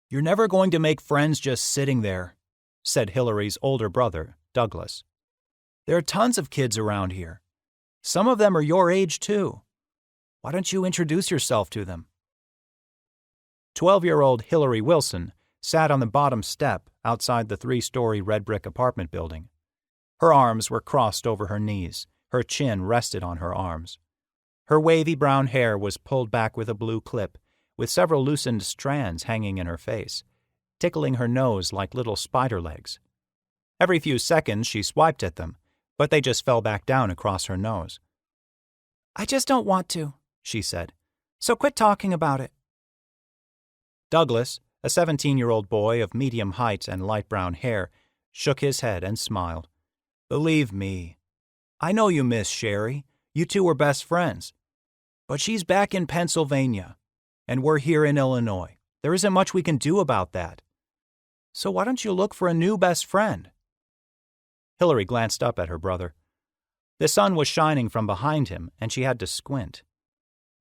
"You're never going to make friends just sitting there," said Hilary's older brother, Douglas. "There are tons of kids around here. Some of them are your age, too. Why don't you introduce yourself to them?" 12-year-old Hilary Wilson sat on the bottom step outside the 3-story red brick apartment building. Her arms were crossed over her knees, her chin rested on her arms. Her wavy brown hair was pulled back with a blue clip, with several loosened strands hanging in her face, tickling her nose like little spider legs. Every few seconds she swiped at them, but they just fell back down across her nose. "I just don't want to," she said. "So quit talking about it." Douglas, a 17-year-old boy of medium height and light brown hair, shook his head and smiled. "Believe me, I know you miss Sherry. You two were best friends. But she's back in Pennsylvania, and we're here in Illinois. There isn't much we can do about that. So why don't you look for a new best friend?" Hilary glanced up at her brother. The sun was shining from behind him, and she had to squint.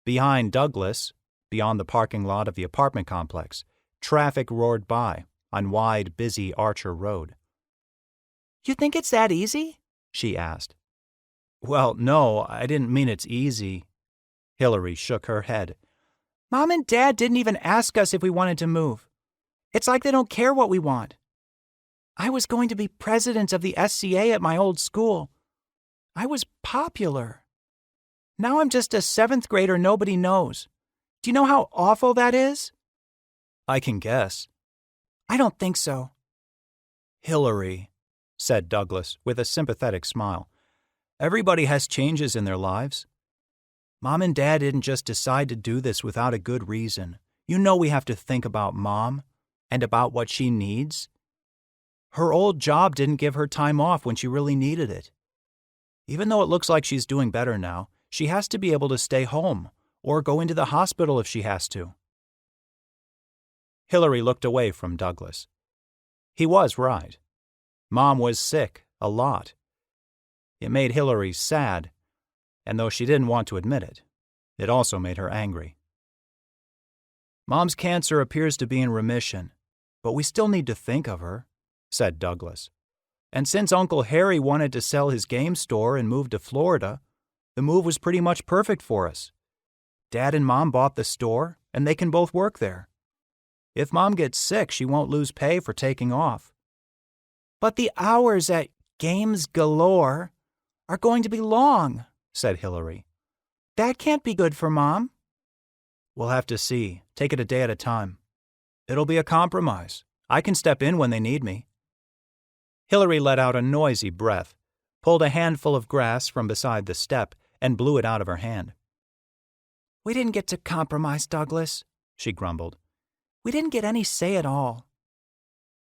Behind Douglas, beyond the parking lot of the apartment complex, traffic roared by on wide, busy Archer Road. "You think it's that easy?" she asked. "Well, no, I didn't mean it's easy." Hilary shook her head. "Mom and Dad didn't even ask us if we wanted to move. It's like they don't care what we want. I was going to be president of the SCA at my old school. I was popular. Now I'm just a 7th grader nobody knows. Do you know how awful that is?" "I can guess." "I don't think so." "Hilary," said Douglas with a sympathetic smile, "everybody has changes in their lives. Mom and Dad didn't just decide to do this without a good reason. You know we have to think about Mom and about what she needs. Her old job didn't give her time off when she really needed it. Even though it looks like she's doing better now, she has to be able to stay home or go into the hospital if she has to." Hilary looked away from Douglas. He was right. Mom was sick, a lot. It made Hilary sad, and though she didn't want to admit it, it also made her angry. "Mom's cancer appears to be in remission, but we still need to think of her," said Douglas. "And since Uncle Harry wanted to sell his game store and move to Florida, the move was pretty much perfect for us. Dad and Mom bought the store, and they can both work there. If Mom gets sick, she won't lose pay for taking off." "But the hours at Games Galore are going to be long," said Hilary. "That can't be good for Mom." "We'll have to see. Take it a day at a time. It'll be a compromise. I can step in when they need me." Hilary let out a noisy breath, pulled a handful of grass from beside the step, and blew it out of her hand. "We didn't get to compromise, Douglas," she grumbled. "We didn't get any say at all."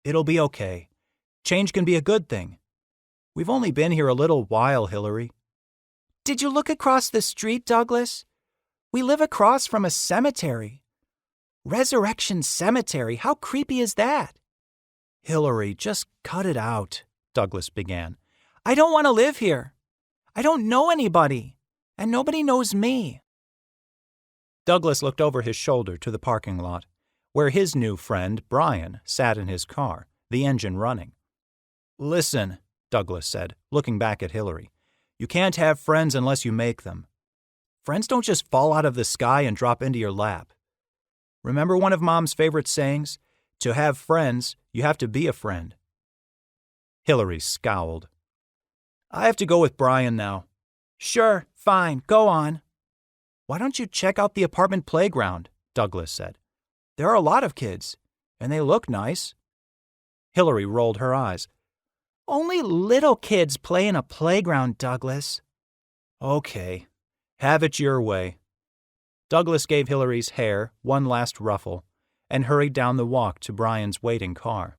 "It'll be okay. Change can be a good thing. We've only been here a little while, Hilary." "Did you look across the street, Douglas? We live across from a cemetery. Resurrection Cemetery. How creepy is that?" "Hilary, just cut it out," Douglas began. "I don't want to live here. I don't know anybody, and nobody knows me." Douglas looked over his shoulder to the parking lot, where his new friend, Brian, sat in his car, the engine running. "Listen," Douglas said, looking back at Hilary, "you can't have friends unless you make them. Friends don't just fall out of the sky and drop into your lap. Remember one of Mom's favorite sayings? To have friends, you have to be a friend." Hilary scowled. "I have to go with Brian now." "Sure, fine, go on." "Why don't you check out the apartment playground?" Douglas said. "There are a lot of kids, and they look nice." Hilary rolled her eyes. "Only little kids play in a playground, Douglas." "Okay, have it your way." Douglas gave Hilary's hair one last ruffle and hurried down the walk to Brian's waiting car.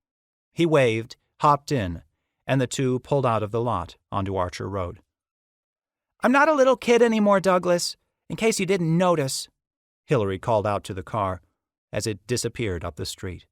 He waved, hopped in, and the two pulled out of the lot onto Archer Road. "I'm not a little kid anymore, Douglas, in case you didn't notice," Hilary called out to the car as it disappeared up the street.